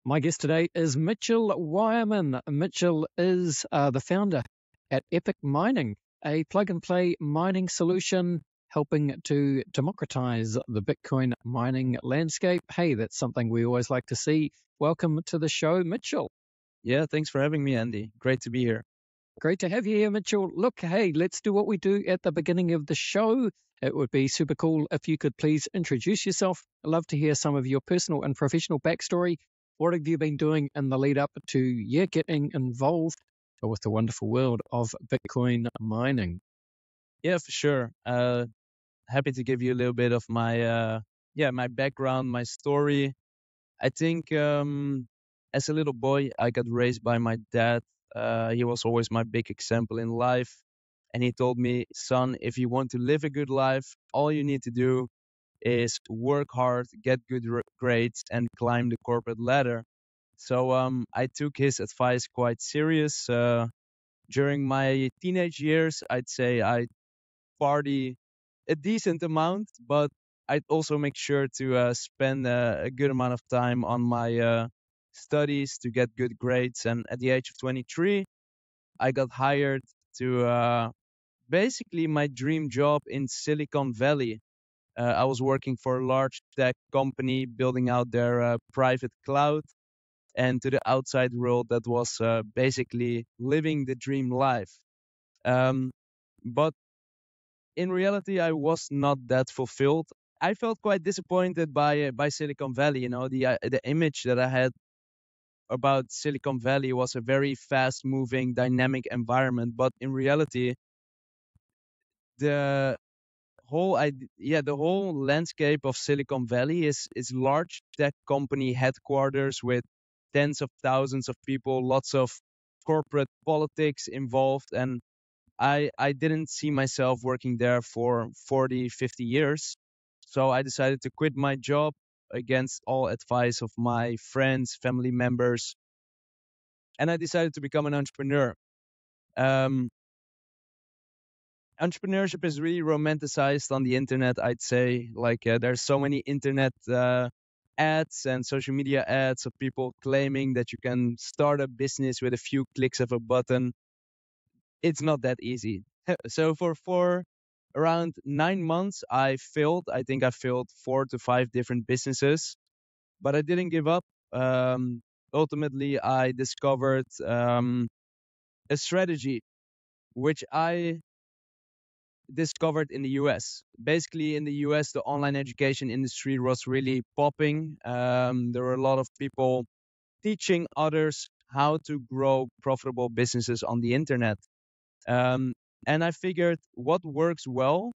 My guest today is Mitchell Weijerman. Mitchell is the founder at Epic Mining, a plug-and-play mining solution helping to democratize the Bitcoin mining landscape. Hey, that's something we always like to see. Welcome to the show, Mitchell. Yeah, thanks for having me, Andy. Great to be here. Great to have you here, Mitchell. Look, hey, let's do what we do at the beginning of the show. It would be super cool if you could please introduce yourself. I'd love to hear some of your personal and professional backstory. What have you been doing in the lead up to getting involved with the wonderful world of Bitcoin mining? Yeah, for sure. Happy to give you a little bit of my my background, my story. I think as a little boy, I got raised by my dad. He was always my big example in life. And he told me, son, if you want to live a good life, all you need to do is work hard, get good grades, and climb the corporate ladder. So I took his advice quite serious. During my teenage years, I'd say I party a decent amount, but I'd also make sure to spend a good amount of time on my studies to get good grades. And at the age of 23, I got hired to basically my dream job in Silicon Valley. I was working for a large tech company building out their private cloud. And to the outside world, that was basically living the dream life. But in reality, I was not that fulfilled. I felt quite disappointed by Silicon Valley. You know, the image that I had about Silicon Valley was a very fast-moving, dynamic environment. But in reality, the the whole landscape of Silicon Valley is large tech company headquarters with tens of thousands of people, lots of corporate politics involved, and I didn't see myself working there for 40, 50 years. So I decided to quit my job against all advice of my friends, family members, and I decided to become an entrepreneur. Um, Entrepreneurship is really romanticized on the internet, I'd say. Like there's so many internet ads and social media ads of people claiming that you can start a business with a few clicks of a button. It's not that easy. So for around 9 months, I failed. I think I failed 4 to 5 different businesses, but I didn't give up. Ultimately, I discovered a strategy which I discovered in the US. Basically, in the US, the online education industry was really popping. There were a lot of people teaching others how to grow profitable businesses on the internet. Um, and I figured what works well,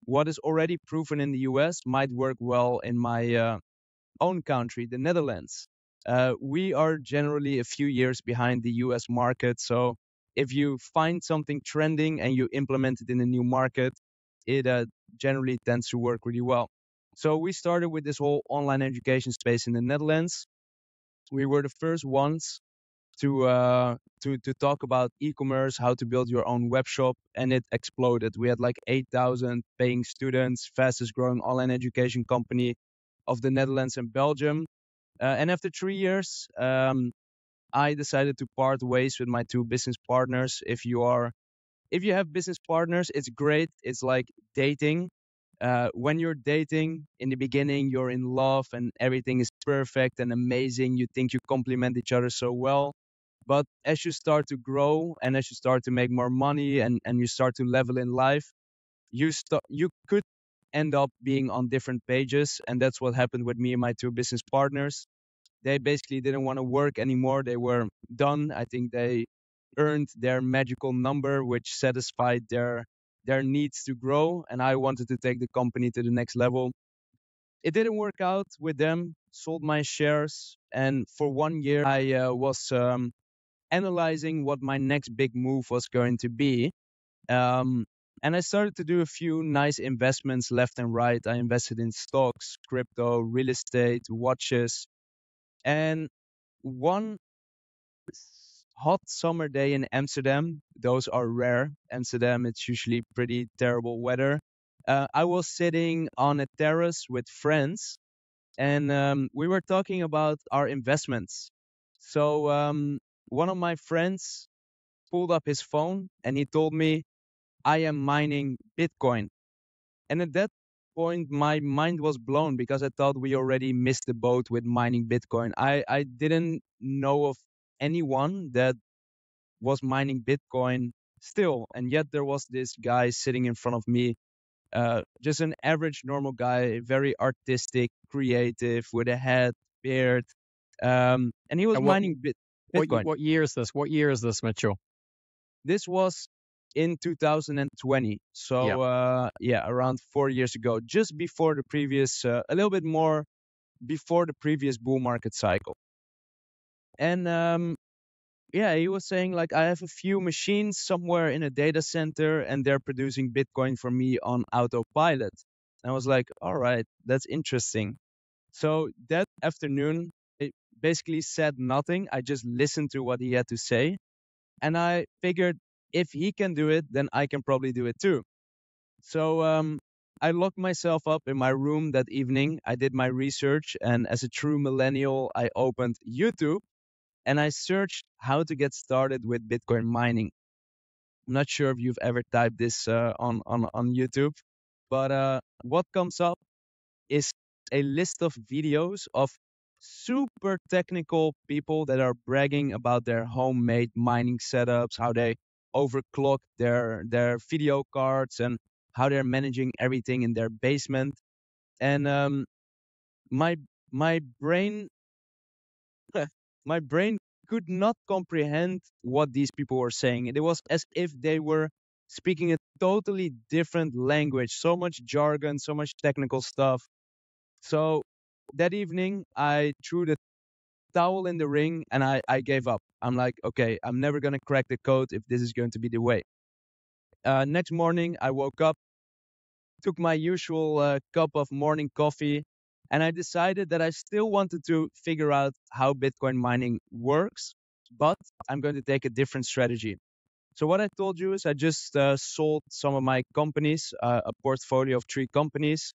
what is already proven in the US, might work well in my own country, the Netherlands. We are generally a few years behind the US market. So if you find something trending and you implement it in a new market, it generally tends to work really well. So we started with this whole online education space in the Netherlands. We were the first ones to talk about e-commerce, how to build your own web shop, and it exploded. We had like 8,000 paying students, fastest growing online education company of the Netherlands and Belgium. And after 3 years, I decided to part ways with my two business partners. If you have business partners, it's great. It's like dating. When you're dating in the beginning, you're in love and everything is perfect and amazing. You think you complement each other so well. But as you start to grow and as you start to make more money and you start to level in life, you could end up being on different pages. And that's what happened with me and my two business partners. They basically didn't want to work anymore. They were done. I think they earned their magical number, which satisfied their needs to grow. And I wanted to take the company to the next level. It didn't work out with them, sold my shares. And for 1 year, I was analyzing what my next big move was going to be. Um, and I started to do a few nice investments left and right. I invested in stocks, crypto, real estate, watches. And one hot summer day in Amsterdam, those are rare. Amsterdam, it's usually pretty terrible weather. I was sitting on a terrace with friends, and we were talking about our investments. So one of my friends pulled up his phone and he told me, I am mining Bitcoin. And at that point, my mind was blown because I thought we already missed the boat with mining Bitcoin. I didn't know of anyone that was mining Bitcoin still. And yet there was this guy sitting in front of me, just an average, normal guy, very artistic, creative, with a hat, beard. And he was And what mining what Bitcoin. what year is this? What year is this, Mitchell? This was in 2020. Yeah. So, yeah, around 4 years ago, just before the previous, a little bit more before the previous bull market cycle. And yeah, he was saying, like, I have a few machines somewhere in a data center and they're producing Bitcoin for me on autopilot. And I was like, all right, that's interesting. So that afternoon, it basically said nothing. I just listened to what he had to say. And I figured if he can do it, then I can probably do it too. So I locked myself up in my room that evening. I did my research. And as a true millennial, I opened YouTube and I searched how to get started with Bitcoin mining. I'm not sure if you've ever typed this on YouTube, but what comes up is a list of videos of super technical people that are bragging about their homemade mining setups, how they overclock their video cards, and how they're managing everything in their basement. And my my brain my brain could not comprehend what these people were saying. It was as if they were speaking a totally different language, so much jargon, so much technical stuff. So that evening, I threw the towel in the ring and I gave up. I'm like, okay, I'm never going to crack the code if this is going to be the way. Next morning, I woke up, took my usual cup of morning coffee, and I decided that I still wanted to figure out how Bitcoin mining works, but I'm going to take a different strategy. So what I told you is I just sold some of my companies, a portfolio of 3 companies,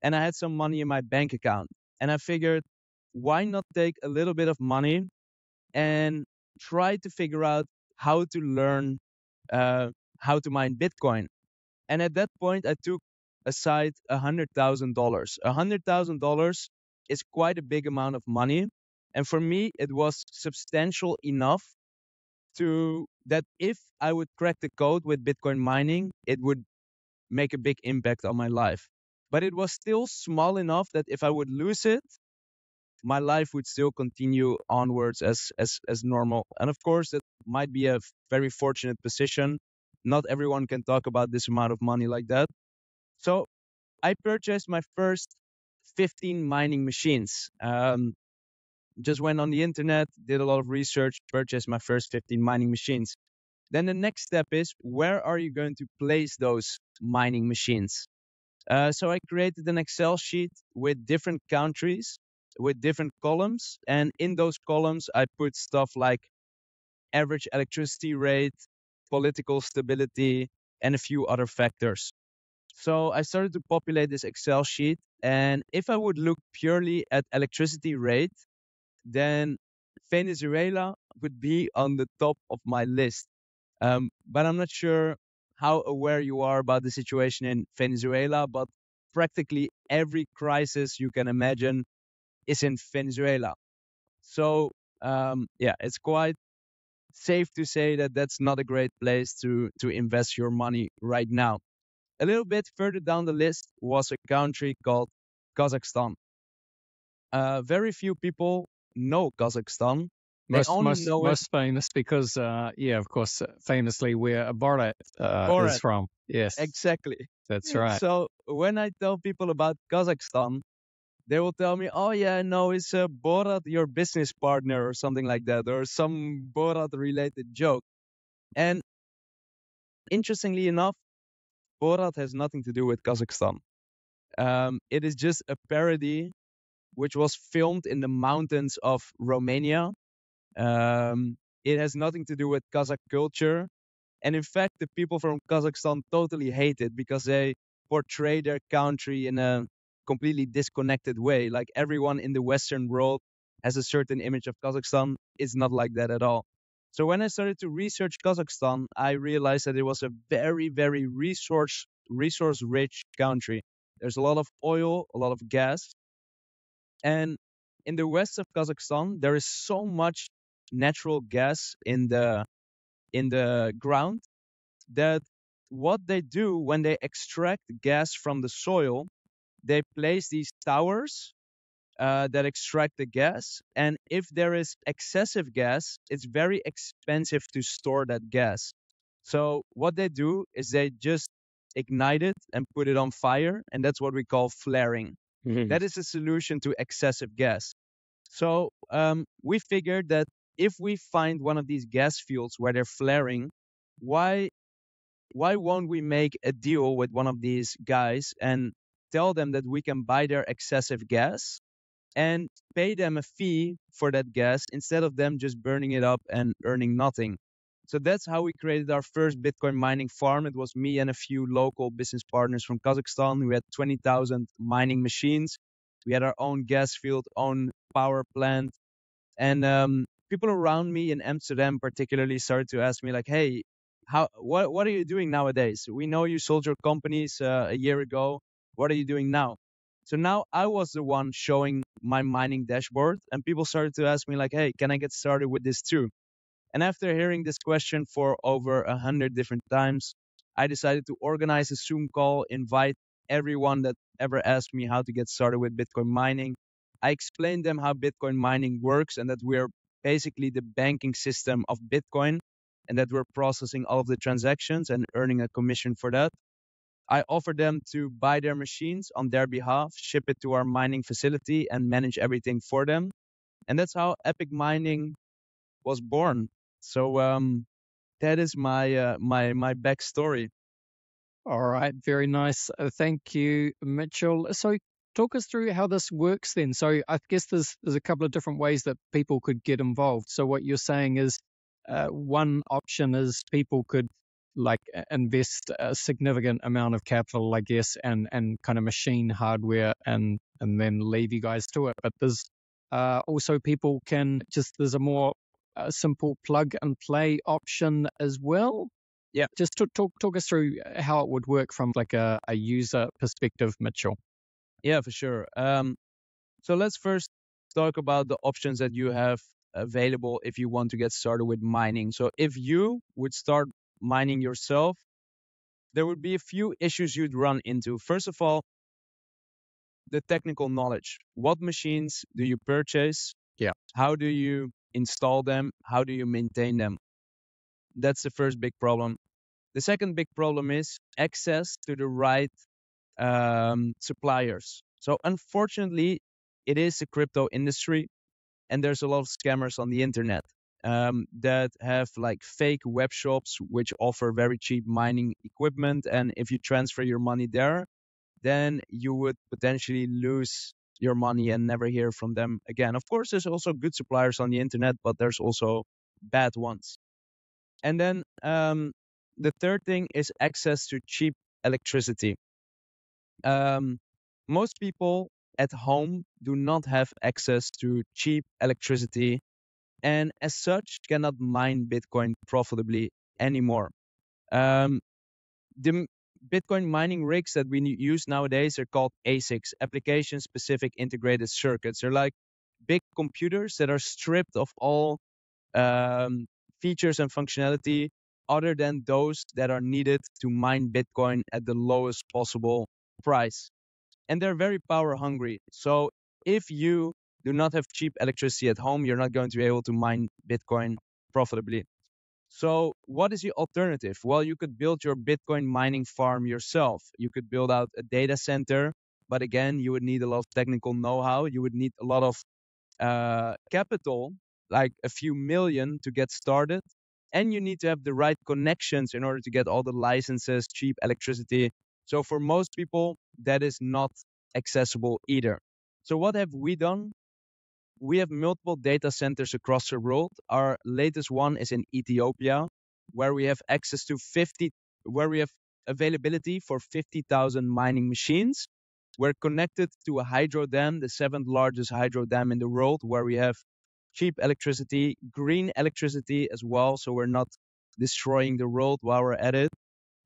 and I had some money in my bank account. And I figured, why not take a little bit of money and try to figure out how to learn how to mine Bitcoin. And at that point, I took aside $100,000. $100,000 is quite a big amount of money. And for me, it was substantial enough to that if I would crack the code with Bitcoin mining, it would make a big impact on my life. But it was still small enough that if I would lose it, my life would still continue onwards as normal. And of course, that might be a very fortunate position. Not everyone can talk about this amount of money like that. So I purchased my first 15 mining machines. Just went on the internet, did a lot of research, purchased my first 15 mining machines. Then the next step is, where are you going to place those mining machines? So I created an Excel sheet with different countries, with different columns. And in those columns, I put stuff like average electricity rate, political stability, and a few other factors. So I started to populate this Excel sheet. And if I would look purely at electricity rate, then Venezuela would be on the top of my list. But I'm not sure how aware you are about the situation in Venezuela, but practically every crisis you can imagine is in Venezuela. So, yeah, it's quite safe to say that that's not a great place to invest your money right now. A little bit further down the list was a country called Kazakhstan. Very few people know Kazakhstan. They Most only most know it. most famous because yeah, of course, famously where Borat is Borat. from. Yes, Exactly. that's right. So when I tell people about Kazakhstan, they will tell me, "Oh yeah, no, it's Borat, your business partner, or something like that, or some Borat-related joke." And interestingly enough, Borat has nothing to do with Kazakhstan. It is just a parody which was filmed in the mountains of Romania. It has nothing to do with Kazakh culture. And in fact, the people from Kazakhstan totally hate it because they portray their country in a completely disconnected way. Like everyone in the Western world has a certain image of Kazakhstan. It's not like that at all. So when I started to research Kazakhstan, I realized that it was a very, very resource rich country. There's a lot of oil, a lot of gas, and in the west of Kazakhstan, there is so much natural gas in the ground that what they do when they extract gas from the soil, they place these towers that extract the gas. And if there is excessive gas, it's very expensive to store that gas. So what they do is they just ignite it and put it on fire, and that's what we call flaring. Mhm. That is a solution to excessive gas. So we figured that if we find one of these gas fields where they're flaring, why won't we make a deal with one of these guys and tell them that we can buy their excessive gas and pay them a fee for that gas instead of them just burning it up and earning nothing. So that's how we created our first Bitcoin mining farm. It was me and a few local business partners from Kazakhstan. We had 20,000 mining machines. We had our own gas field, own power plant. And people around me in Amsterdam particularly started to ask me like, hey, what are you doing nowadays? We know you sold your companies a year ago. What are you doing now? So now I was the one showing my mining dashboard, and people started to ask me like, hey, can I get started with this too? And after hearing this question for over 100 different times, I decided to organize a Zoom call, invite everyone that ever asked me how to get started with Bitcoin mining. I explained them how Bitcoin mining works and that we're basically the banking system of Bitcoin and that we're processing all of the transactions and earning a commission for that. I offered them to buy their machines on their behalf, ship it to our mining facility, and manage everything for them. And that's how Epic Mining was born. So that is my backstory. All right, very nice. Thank you, Mitchell. So, talk us through how this works then. So, I guess there's a couple of different ways that people could get involved. So, what you're saying is one option is people could like invest a significant amount of capital, I guess, and kind of machine hardware and then leave you guys to it. But there's also people can just there's a more simple plug and play option as well. Yeah, Just talk us through how it would work from like a user perspective, Mitchell. yeah, for sure. So let's first talk about the options that you have available if you want to get started with mining. So if you would start mining yourself, there would be a few issues you'd run into. First of all, the technical knowledge. What machines do you purchase? Yeah. How do you install them? How do you maintain them? That's the first big problem. The second big problem is access to the right suppliers. So unfortunately, it is a crypto industry, and there's a lot of scammers on the internet that have like fake web shops which offer very cheap mining equipment. And if you transfer your money there, then you would potentially lose your money and never hear from them again. Of course, there's also good suppliers on the internet, but there's also bad ones. And then the third thing is access to cheap electricity. Most people at home do not have access to cheap electricity and as such cannot mine Bitcoin profitably anymore. Um, the Bitcoin mining rigs that we use nowadays are called ASICs, application specific integrated circuits. They're like big computers that are stripped of all um, features and functionality other than those that are needed to mine Bitcoin at the lowest possible price. And they're very power hungry. So if you do not have cheap electricity at home, you're not going to be able to mine Bitcoin profitably. So what is the alternative? Well, you could build your Bitcoin mining farm yourself. You could build out a data center, but again, you would need a lot of technical know-how. You would need a lot of capital, like a few million to get started. And you need to have the right connections in order to get all the licenses, cheap electricity. So for most people, that is not accessible either. So what have we done? We have multiple data centers across the world. Our latest one is in Ethiopia, where we have access to where we have availability for 50,000 mining machines. We're connected to a hydro dam, the seventh largest hydro dam in the world, where we have cheap electricity, green electricity as well. So we're not destroying the world while we're at it.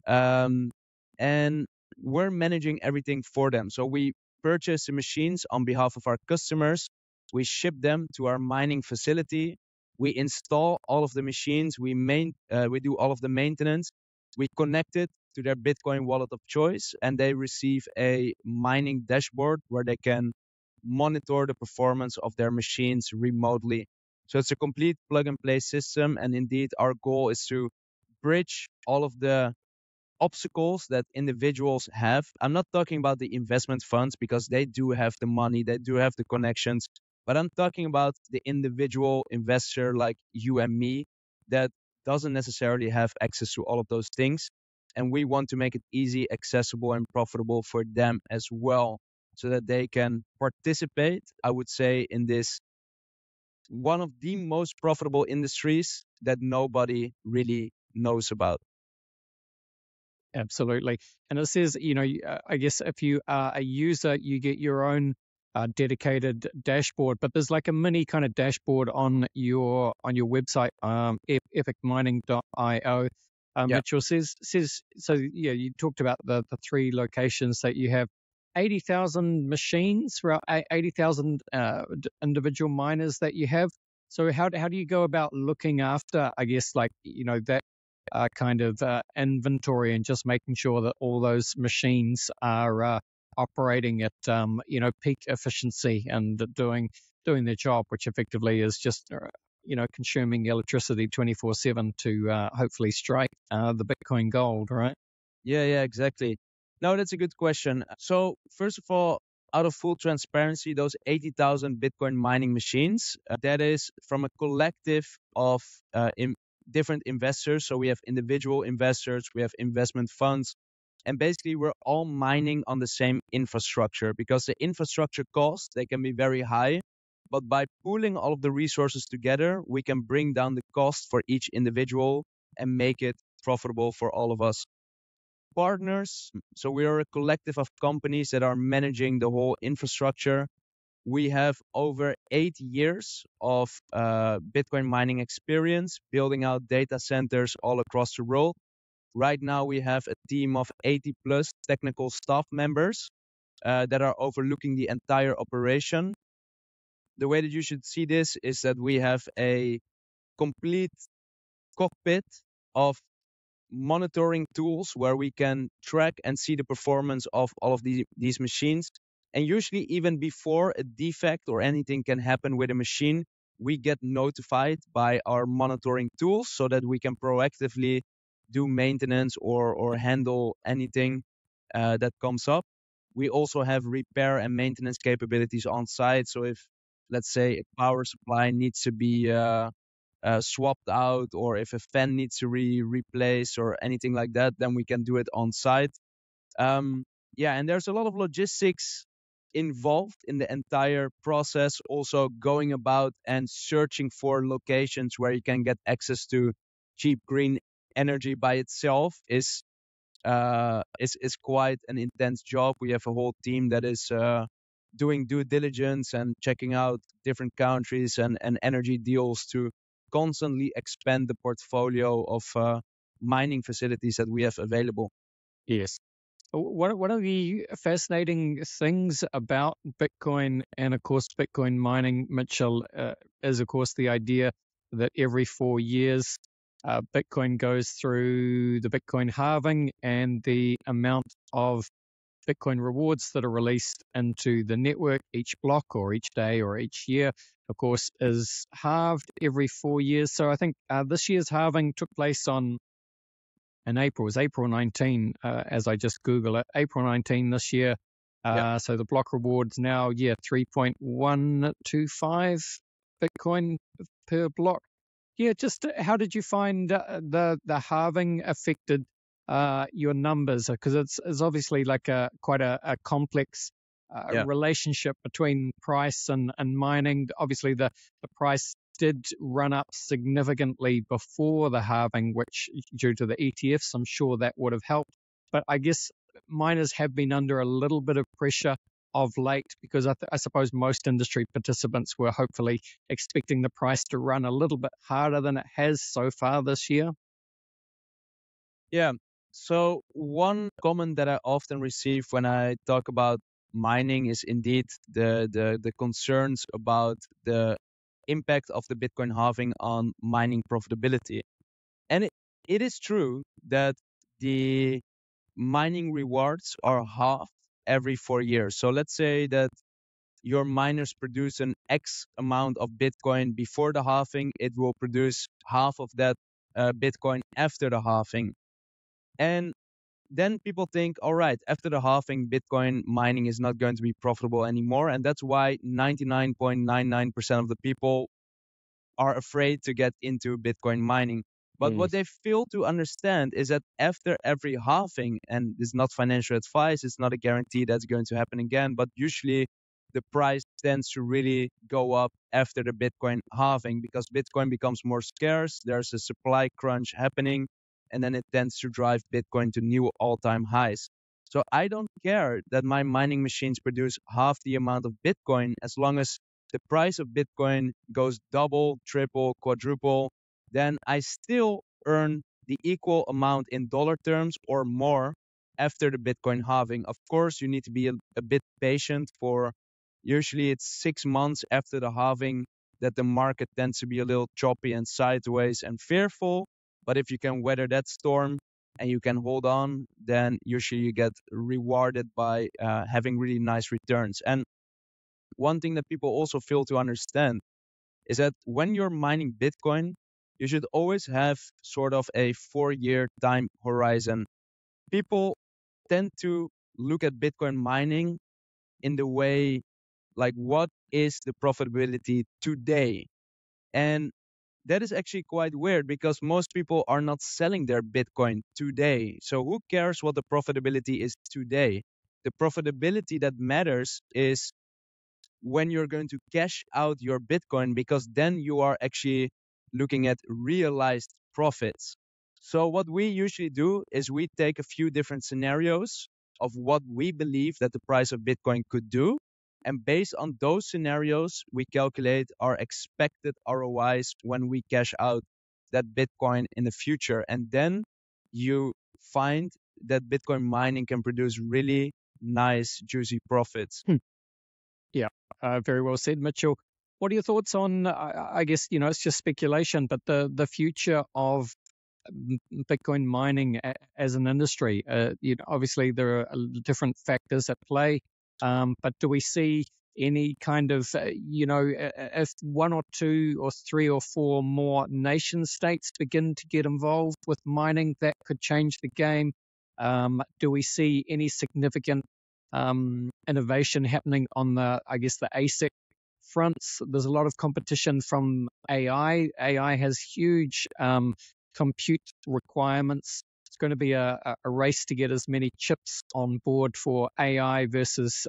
Um, and we're managing everything for them. So we purchase the machines on behalf of our customers. We ship them to our mining facility. We install all of the machines. We do all of the maintenance. We connect it to their Bitcoin wallet of choice, and they receive a mining dashboard where they can monitor the performance of their machines remotely. So it's a complete plug and play system. And indeed, our goal is to bridge all of the obstacles that individuals have. I'm not talking about the investment funds because they do have the money, they do have the connections, but I'm talking about the individual investor like you and me that doesn't necessarily have access to all of those things. And we want to make it easy, accessible, and profitable for them as well so that they can participate, I would say, in this one of the most profitable industries that nobody really knows about. Absolutely. And it says, I guess if you are a user, you get your own dedicated dashboard, but there's like a mini kind of dashboard on your website, epicmining.io. Yeah. Mitchell says so. Yeah, you talked about the three locations that you have. 80,000 machines, 80,000 individual miners that you have. So how do you go about looking after, I guess, like, that kind of inventory and just making sure that all those machines are operating at peak efficiency and doing their job, which effectively is just consuming electricity 24/7 to hopefully strike the Bitcoin gold, right? Yeah, exactly. No, that's a good question. So, first of all, out of full transparency, those 80,000 Bitcoin mining machines, that is from a collective of different investors. So, we have individual investors, we have investment funds, and basically, we're all mining on the same infrastructure because the infrastructure costs, they can be very high. But by pooling all of the resources together, we can bring down the cost for each individual and make it profitable for all of us. Partners. So we are a collective of companies that are managing the whole infrastructure. We have over 8 years of Bitcoin mining experience, building out data centers all across the world. Right now, we have a team of 80 plus technical staff members that are overlooking the entire operation. The way that you should see this is that we have a complete cockpit of monitoring tools where we can track and see the performance of all of these machines. And usually, even before a defect or anything can happen with a machine, we get notified by our monitoring tools so that we can proactively do maintenance or handle anything that comes up. We also have repair and maintenance capabilities on site. So if, let's say, a power supply needs to be swapped out, or if a fan needs to be replaced or anything like that, then we can do it on site. And there's a lot of logistics involved in the entire process. Also, going about and searching for locations where you can get access to cheap green energy by itself is quite an intense job. We have a whole team that is doing due diligence and checking out different countries and energy deals to constantly expand the portfolio of mining facilities that we have available. Yes. One of the fascinating things about Bitcoin and, of course, Bitcoin mining, Mitchell, is, of course, the idea that every 4 years, Bitcoin goes through the Bitcoin halving, and the amount of Bitcoin rewards that are released into the network each block or each day or each year, of course, is halved every 4 years. So I think this year's halving took place in April. It was April 19, as I just Google it. April 19 this year. So the block rewards now, 3.125 Bitcoin per block. Yeah, just how did you find the halving affected your numbers? Because it's obviously like quite a complex relationship between price and mining. Obviously, the price did run up significantly before the halving, which due to the ETFs, I'm sure that would have helped. But I guess miners have been under a little bit of pressure of late because I suppose most industry participants were hopefully expecting the price to run a little bit harder than it has so far this year. Yeah. So one comment that I often receive when I talk about mining is indeed the concerns about the impact of the Bitcoin halving on mining profitability. And it is true that the mining rewards are halved every 4 years. So let's say that your miners produce an X amount of Bitcoin before the halving, it will produce half of that Bitcoin after the halving. And then people think, all right, after the halving, Bitcoin mining is not going to be profitable anymore. And that's why 99.99% of the people are afraid to get into Bitcoin mining. But what they fail to understand is that after every halving, and this is not financial advice, it's not a guarantee that's going to happen again, but usually the price tends to really go up after the Bitcoin halving because Bitcoin becomes more scarce, there's a supply crunch happening, and then it tends to drive Bitcoin to new all-time highs. So I don't care that my mining machines produce half the amount of Bitcoin as long as the price of Bitcoin goes double, triple, quadruple, then I still earn the equal amount in dollar terms or more after the Bitcoin halving. Of course, you need to be a bit patient for usually it's 6 months after the halving that the market tends to be a little choppy and sideways and fearful. But if you can weather that storm and you can hold on, then usually you get rewarded by having really nice returns. And one thing that people also fail to understand is that when you're mining Bitcoin, you should always have sort of a 4 year time horizon. People tend to look at Bitcoin mining in the way like, what is the profitability today? And that is actually quite weird because most people are not selling their Bitcoin today. So who cares what the profitability is today? The profitability that matters is when you're going to cash out your Bitcoin, because then you are actually looking at realized profits. So what we usually do is we take a few different scenarios of what we believe that the price of Bitcoin could do. And based on those scenarios, we calculate our expected ROIs when we cash out that Bitcoin in the future. And then you find that Bitcoin mining can produce really nice, juicy profits. Yeah, very well said, Mitchell. What are your thoughts on, I guess, it's just speculation, but the future of Bitcoin mining as an industry? Obviously, there are different factors at play, but do we see any kind of, if one or two or three or four more nation states begin to get involved with mining, that could change the game? Do we see any significant innovation happening on the ASIC fronts? There's a lot of competition from AI. AI has huge compute requirements. It's going to be a race to get as many chips on board for AI versus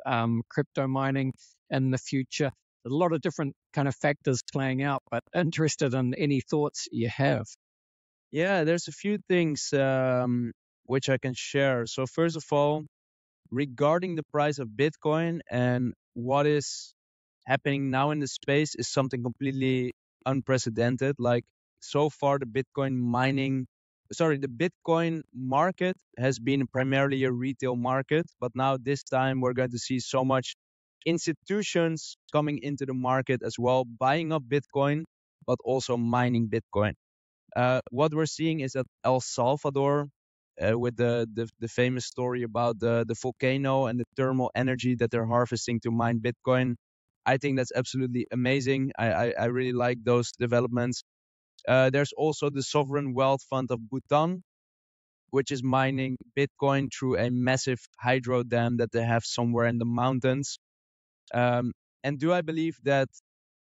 crypto mining in the future. There's a lot of different kind of factors playing out, but interested in any thoughts you have. Yeah, there's a few things which I can share. So first of all, regarding the price of Bitcoin and what is happening now in the space is something completely unprecedented. Like so far, the Bitcoin market has been primarily a retail market, but now this time we're going to see so much institutions coming into the market as well, buying up Bitcoin, but also mining Bitcoin. What we're seeing is that El Salvador, with the famous story about the volcano and the thermal energy that they're harvesting to mine Bitcoin. I think that's absolutely amazing. I really like those developments. There's also the Sovereign Wealth Fund of Bhutan, which is mining Bitcoin through a massive hydro dam that they have somewhere in the mountains. And do I believe that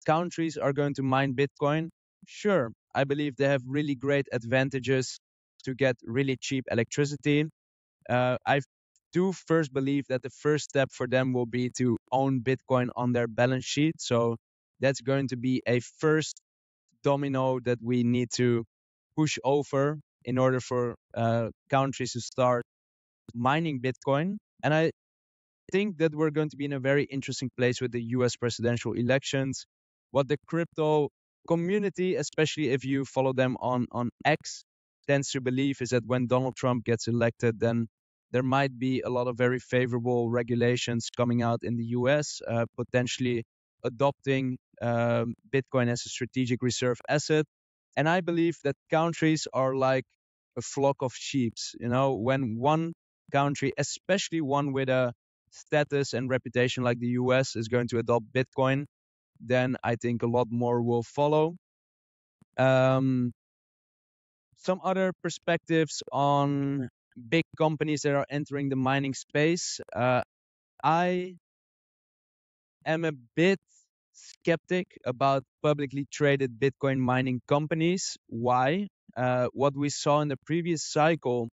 countries are going to mine Bitcoin? Sure. I believe they have really great advantages to get really cheap electricity. I do first believe that the first step for them will be to own Bitcoin on their balance sheet. So that's going to be a first domino that we need to push over in order for countries to start mining Bitcoin. And I think that we're going to be in a very interesting place with the US presidential elections. What the crypto community, especially if you follow them on X, tends to believe is that when Donald Trump gets elected, then there might be a lot of very favorable regulations coming out in the US, potentially adopting Bitcoin as a strategic reserve asset. And I believe that countries are like a flock of sheep. When one country, especially one with a status and reputation like the US, is going to adopt Bitcoin, then I think a lot more will follow. Some other perspectives on big companies that are entering the mining space. I am a bit skeptic about publicly traded Bitcoin mining companies. Why? What we saw in the previous cycle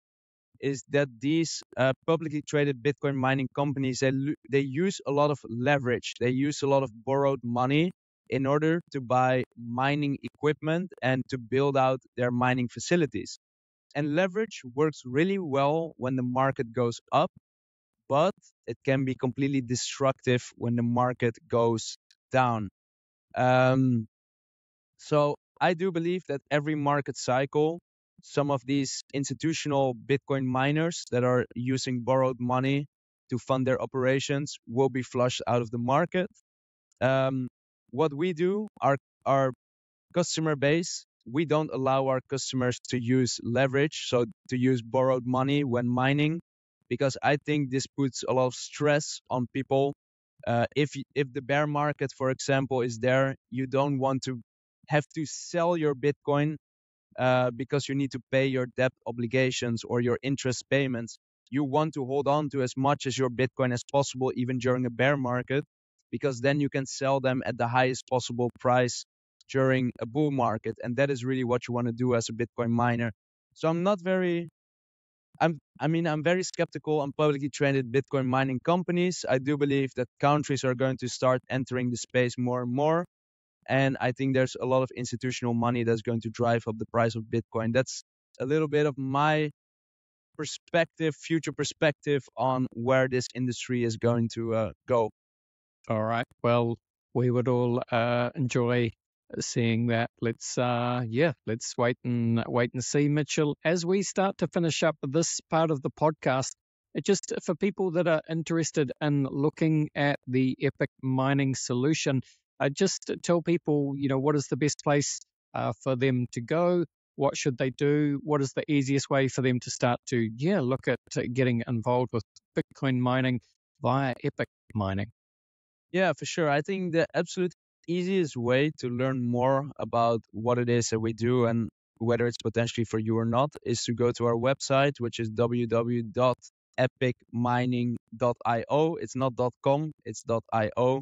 is that these publicly traded Bitcoin mining companies, they use a lot of leverage. They use a lot of borrowed money in order to buy mining equipment and to build out their mining facilities. And leverage works really well when the market goes up, but it can be completely destructive when the market goes down. Um, so I do believe that every market cycle, some of these institutional Bitcoin miners that are using borrowed money to fund their operations will be flushed out of the market. Um, what we do, our customer base, we don't allow our customers to use leverage, so to use borrowed money when mining, because I think this puts a lot of stress on people. If the bear market, for example, is there, you don't want to have to sell your Bitcoin because you need to pay your debt obligations or your interest payments. You want to hold on to as much as your Bitcoin as possible, even during a bear market, because then you can sell them at the highest possible price during a bull market. And that is really what you want to do as a Bitcoin miner. So I'm very skeptical on publicly traded Bitcoin mining companies. I do believe that countries are going to start entering the space more and more. And I think there's a lot of institutional money that's going to drive up the price of Bitcoin. That's a little bit of my perspective, future perspective on where this industry is going to go. All right. Well, we would all enjoy seeing that. Let's wait and see, Mitchell. As we start to finish up this part of the podcast, just for people that are interested in looking at the Epic mining solution, just tell people, what is the best place for them to go? What should they do? What is the easiest way for them to start to, look at getting involved with Bitcoin mining via Epic mining? Yeah, for sure. I think the absolute easiest way to learn more about what it is that we do and whether it's potentially for you or not is to go to our website, which is www.epicmining.io. It's not .com, it's .io.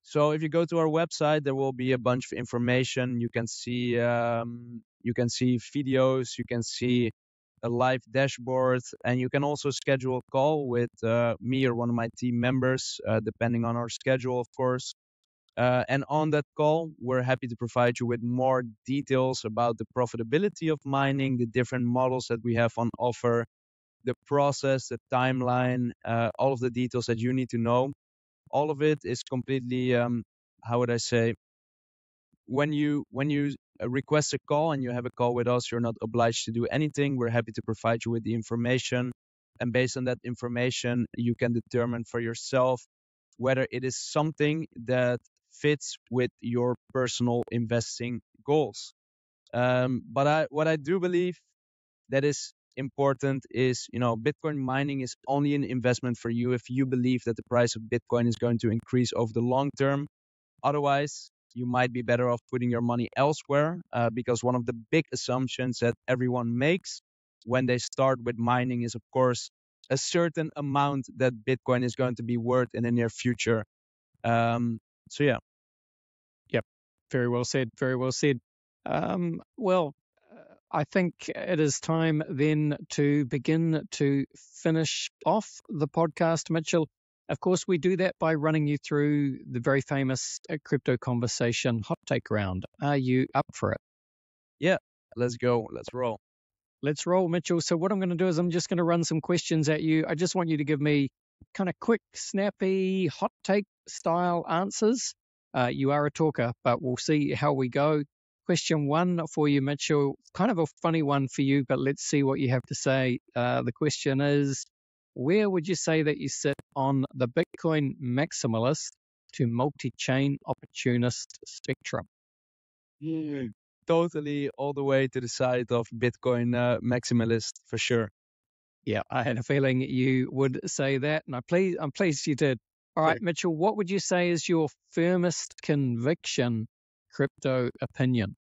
So if you go to our website, there will be a bunch of information. You can see videos, you can see a live dashboard, and you can also schedule a call with me or one of my team members, depending on our schedule, of course. And on that call, we're happy to provide you with more details about the profitability of mining, the different models that we have on offer, the process, the timeline, all of the details that you need to know. All of it is completely, how would I say, when you request a call and you have a call with us, you're not obliged to do anything. We're happy to provide you with the information. And based on that information, you can determine for yourself whether it is something that fits with your personal investing goals. But what I do believe that is important is, Bitcoin mining is only an investment for you if you believe that the price of Bitcoin is going to increase over the long term. Otherwise, you might be better off putting your money elsewhere, because one of the big assumptions that everyone makes when they start with mining is, of course, a certain amount that Bitcoin is going to be worth in the near future. So yeah. Yep. Very well said. Very well said. Well, I think it is time then to begin to finish off the podcast, Mitchell. Of course, we do that by running you through the very famous crypto conversation hot take round. Are you up for it? Yeah, let's go. Let's roll. let's roll, Mitchell. So what I'm going to do is I'm just going to run some questions at you. I just want you to give me kind of quick, snappy, hot take style answers. You are a talker, but we'll see how we go. Question one for you, Mitchell. Kind of a funny one for you, but let's see what you have to say. The question is, where would you say that you sit on the Bitcoin maximalist to multi-chain opportunist spectrum? Totally all the way to the side of Bitcoin maximalist for sure. Yeah, I had a feeling you would say that, and I'm pleased you did. All right, Mitchell, what would you say is your firmest conviction crypto opinion?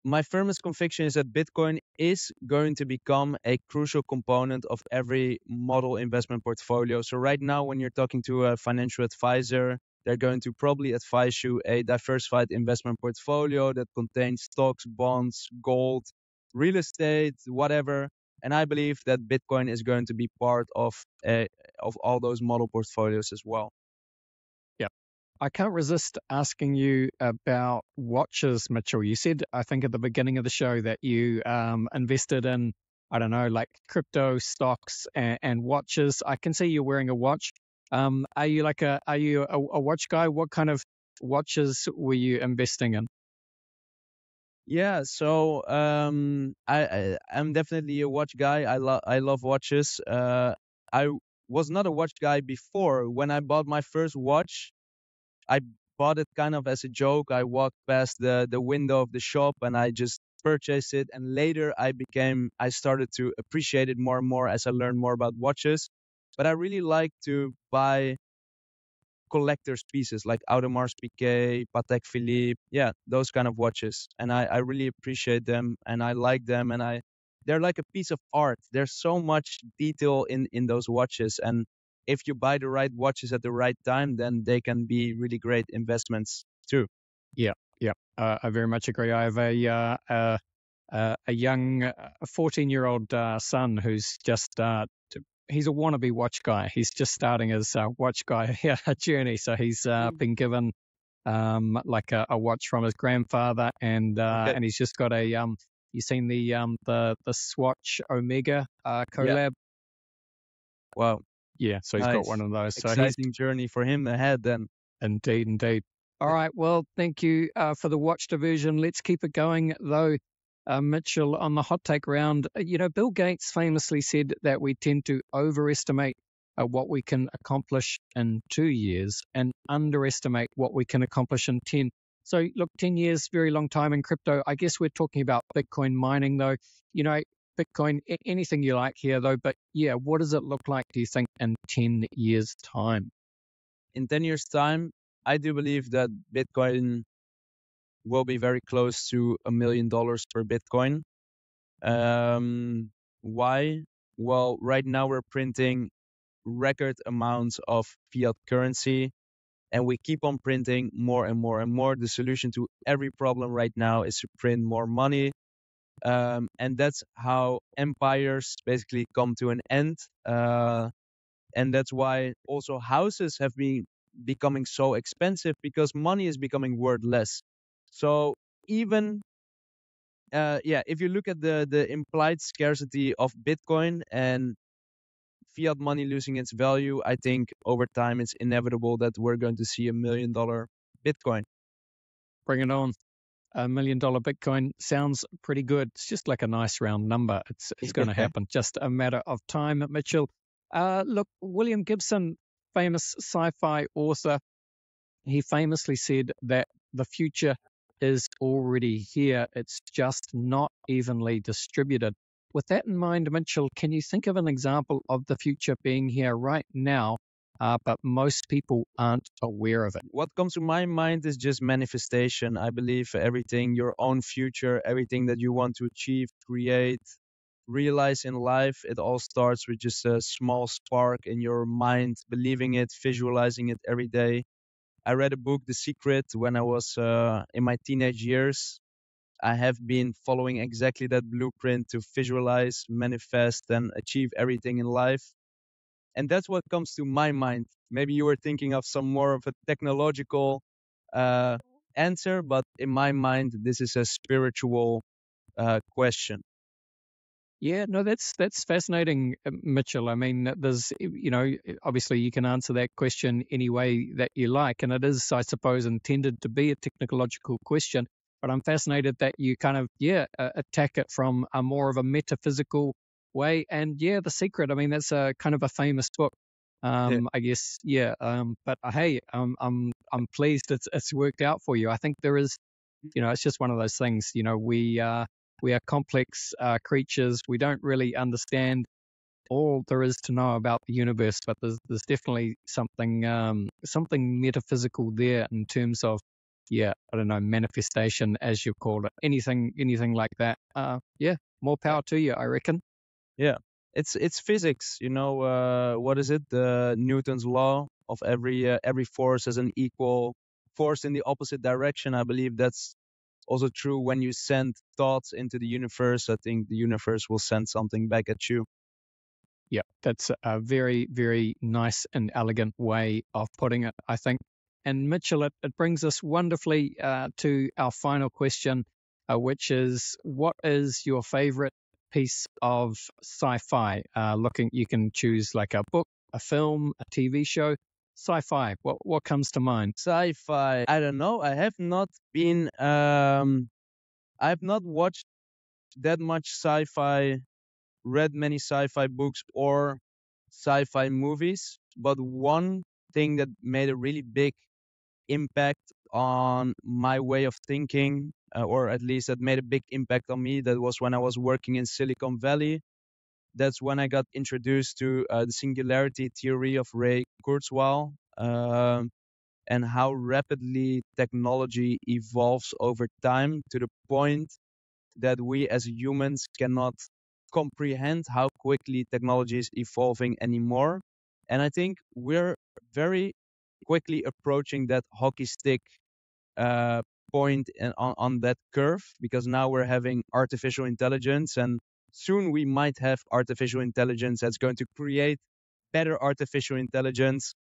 My firmest conviction is that Bitcoin is going to become a crucial component of every model investment portfolio. So right now, when you're talking to a financial advisor, they're going to probably advise you a diversified investment portfolio that contains stocks, bonds, gold, real estate, whatever. And I believe that Bitcoin is going to be part of all those model portfolios as well. Yeah. I can't resist asking you about watches, Mitchell. You said, I think at the beginning of the show that you invested in, I don't know, like crypto stocks and watches. I can see you're wearing a watch. Are you a watch guy? What kind of watches were you investing in? Yeah, so I'm definitely a watch guy. I love watches. I was not a watch guy before. When I bought my first watch, I bought it kind of as a joke. I walked past the window of the shop and I just purchased it. And later I started to appreciate it more and more as I learned more about watches. But I really like to buy collector's pieces like Audemars Piguet, Patek Philippe, yeah, those kind of watches. And I really appreciate them and I like them and they're like a piece of art. There's so much detail in those watches. And if you buy the right watches at the right time, then they can be really great investments too. Yeah, yeah, I very much agree. I have a young 14-year-old son who's just he's a wannabe watch guy. He's just starting his watch guy journey. So he's been given like a watch from his grandfather, and he's just got a you seen the Swatch Omega collab? Yeah. Wow. Yeah, so he's got one of those. So exciting journey for him ahead then. Indeed. All right. Well, thank you for the watch diversion. Let's keep it going, though. Mitchell, on the hot take round, Bill Gates famously said that we tend to overestimate what we can accomplish in 2 years and underestimate what we can accomplish in 10. So, look, 10 years, very long time in crypto. I guess we're talking about Bitcoin mining, though. Bitcoin, anything you like here, though. But yeah, what does it look like, do you think, in 10 years' time? In 10 years' time, I do believe that Bitcoin will be very close to $1 million per Bitcoin. Why? Well, right now we're printing record amounts of fiat currency and we keep on printing more and more and more. The solution to every problem right now is to print more money. And that's how empires basically come to an end. And that's why also houses have been becoming so expensive because money is becoming worth less. So even if you look at the implied scarcity of Bitcoin and fiat money losing its value, I think over time it's inevitable that we're going to see $1 million Bitcoin. Bring it on. $1 million Bitcoin sounds pretty good. It's just like a nice round number. It's going to happen. Just a matter of time, Mitchell. Look, William Gibson, famous sci-fi author, he famously said that the future is already here. It's just not evenly distributed. With that in mind, Mitchell, can you think of an example of the future being here right now, but most people aren't aware of it? What comes to my mind is just manifestation. I believe everything, your own future, everything that you want to achieve, create, realize in life, it all starts with just a small spark in your mind, believing it, visualizing it every day. I read a book, The Secret, when I was in my teenage years. I have been following exactly that blueprint to visualize, manifest, and achieve everything in life. And that's what comes to my mind. Maybe you were thinking of some more of a technological answer, but in my mind, this is a spiritual question. Yeah, no, that's fascinating, Mitchell. I mean, there's, obviously you can answer that question any way that you like, and it is, I suppose, intended to be a technological question. But I'm fascinated that you kind of, attack it from a more of a metaphysical way. And yeah, The Secret. I mean, that's a kind of a famous book. Yeah. I guess, yeah. But hey, I'm pleased it's worked out for you. I think there is, it's just one of those things. We are complex creatures. We don't really understand all there is to know about the universe, but there's definitely something metaphysical there in terms of, I don't know, manifestation, as you called it, anything like that. More Yeah. power to you, I reckon. Yeah. It's physics, what is it? The Newton's law of every force has an equal force in the opposite direction. I believe that's also true when you send thoughts into the universe. I think the universe will send something back at you. Yeah, that's a very, very nice and elegant way of putting it, I think. And Mitchell, it brings us wonderfully to our final question, which is, what is your favorite piece of sci-fi? You can choose like a book, a film, a TV show. Sci-fi, what comes to mind? Sci-fi. I don't know. I have not watched that much sci-fi, read many sci-fi books or sci-fi movies, but one thing that made a really big impact on my way of thinking, or at least that made a big impact on me, that was when I was working in Silicon Valley. That's when I got introduced to the singularity theory of Ray Kurzweil, and how rapidly technology evolves over time to the point that we as humans cannot comprehend how quickly technology is evolving anymore. And I think we're very quickly approaching that hockey stick uh, point on that curve, because now we're having artificial intelligence, and soon we might have artificial intelligence that's going to create better artificial intelligence.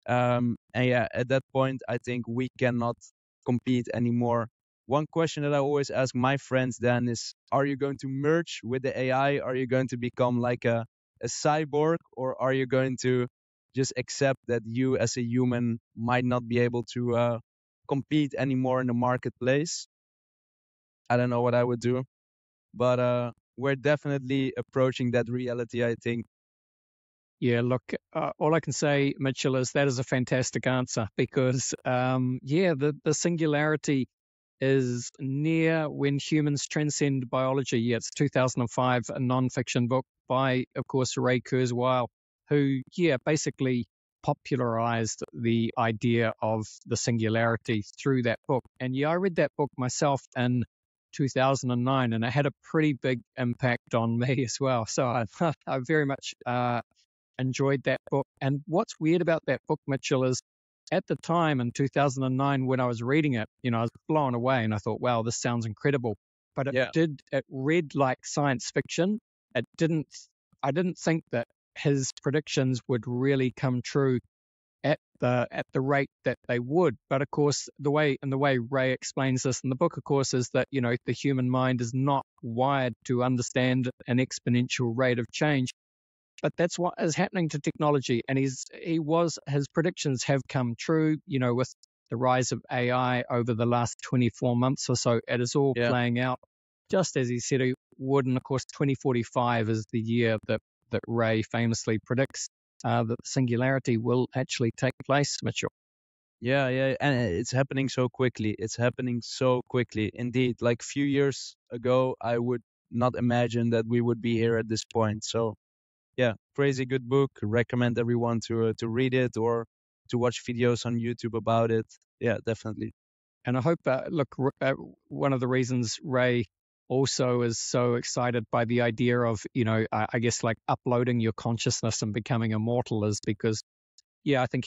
And yeah, at that point, I think we cannot compete anymore. One question that I always ask my friends then is, are you going to merge with the AI? Are you going to become like a cyborg? Or are you going to just accept that you as a human might not be able to compete anymore in the marketplace? I don't know what I would do, but we're definitely approaching that reality, I think. Yeah, look, all I can say, Mitchell, is that is a fantastic answer because, the singularity is near when humans transcend biology. Yeah, it's 2005, a non-fiction book by, of course, Ray Kurzweil, who, basically popularized the idea of the singularity through that book. And I read that book myself in 2009, and it had a pretty big impact on me as well. So I very much enjoyed that book. And what's weird about that book, Mitchell, is at the time in 2009 when I was reading it, I was blown away and I thought, wow, this sounds incredible. But Yeah, it read like science fiction. I didn't think that his predictions would really come true at the rate that they would. But of course, the way Ray explains this in the book, of course, is that, the human mind is not wired to understand an exponential rate of change. But that's what is happening to technology, and his predictions have come true. With the rise of AI over the last 24 months or so, it is all yeah. playing out just as he said he would. And of course, 2045 is the year that Ray famously predicts that the singularity will actually take place, Mitchell. Yeah, yeah, and it's happening so quickly. It's happening so quickly, indeed. Like few years ago, I would not imagine that we would be here at this point. So, yeah, crazy good book. Recommend everyone to read it or to watch videos on YouTube about it. Yeah, definitely. And I hope, one of the reasons Ray also is so excited by the idea of, I guess like uploading your consciousness and becoming immortal is because, I think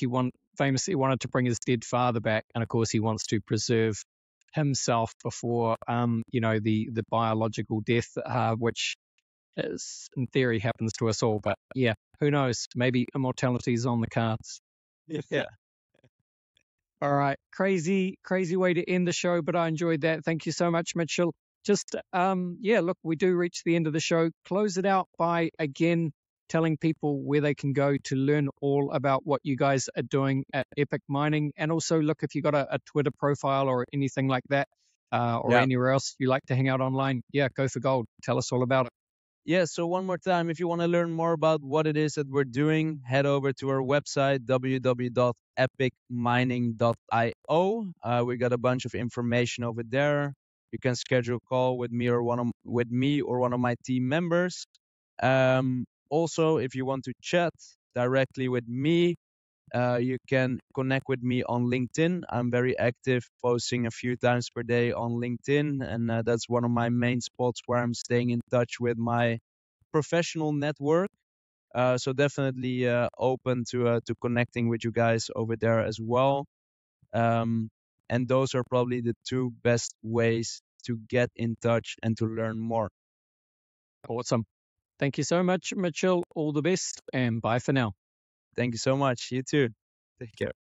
famously wanted to bring his dead father back. And of course, he wants to preserve himself before, the biological death, which is, in theory, happens to us all. But yeah, who knows? Maybe immortality is on the cards. Yeah. All right. Crazy, crazy way to end the show, but I enjoyed that. Thank you so much, Mitchell. just yeah, look, we do reach the end of the show. Close it out by again telling people where they can go to learn all about what you guys are doing at Epic Mining, and also look if you got a Twitter profile or anything like that, or Yeah. anywhere else you like to hang out online. Yeah, go for gold. Tell us all about it. Yeah, so one more time, if you want to learn more about what it is that we're doing, head over to our website, www.epicmining.io. We got a bunch of information over there. You can schedule a call with me or one of my team members. Also, if you want to chat directly with me, you can connect with me on LinkedIn. I'm very active, posting a few times per day on LinkedIn, and that's one of my main spots where I'm staying in touch with my professional network. So definitely open to connecting with you guys over there as well. And those are probably the two best ways to get in touch and to learn more. Awesome. Thank you so much, Mitchell. All the best, and bye for now. Thank you so much. You too. Take care.